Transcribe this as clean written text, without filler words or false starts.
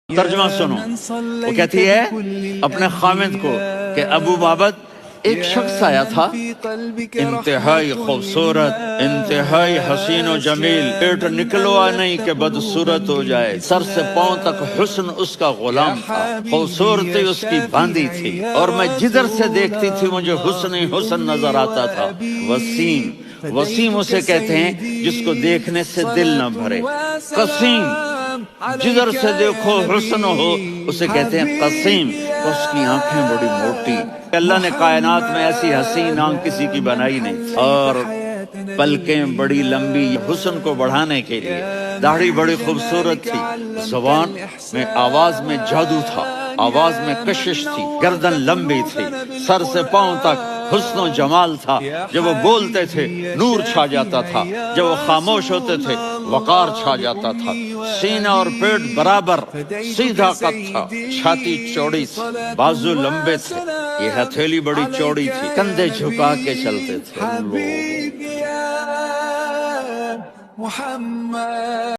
ترجمہ سنو، وہ کہتی ہے اپنے خامد کو کہ ابو بابت ایک شخص آیا تھا، انتہائی خوبصورت، انتہائی حسین و جمیل، پیٹ نکلوا نہیں کہ بدصورت ہو جائے، سر سے پاؤں تک حسن اس کا غلام تھا، خوبصورتی اس کی باندھی تھی، اور میں جدھر سے دیکھتی تھی مجھے حسن ہی حسن نظر آتا تھا۔ وسیم، وسیم اسے کہتے ہیں جس کو دیکھنے سے دل نہ بھرے۔ قسیم، جدھر سے دیکھو حسن ہو اسے کہتے ہیں قسیم، اس کی آنکھیں بڑی موٹی، اللہ نے کائنات میں ایسی حسین آنکھ کسی کی بنائی نہیں، اور پلکیں بڑی لمبی حسن کو بڑھانے کے لیے، داڑھی بڑی خوبصورت تھی، زبان میں آواز میں جادو تھا، آواز میں کشش تھی، گردن لمبی تھی، سر سے پاؤں تک حسن و جمال تھا، جب وہ بولتے تھے نور چھا جاتا تھا، جب وہ خاموش ہوتے تھے وقار چھا جاتا تھا، سینہ اور پیٹ برابر، سیدھا قد تھا، چھاتی چوڑی تھی، بازو لمبے تھے، یہ ہتھیلی بڑی چوڑی تھی، کندھے جھکا کے چلتے تھے۔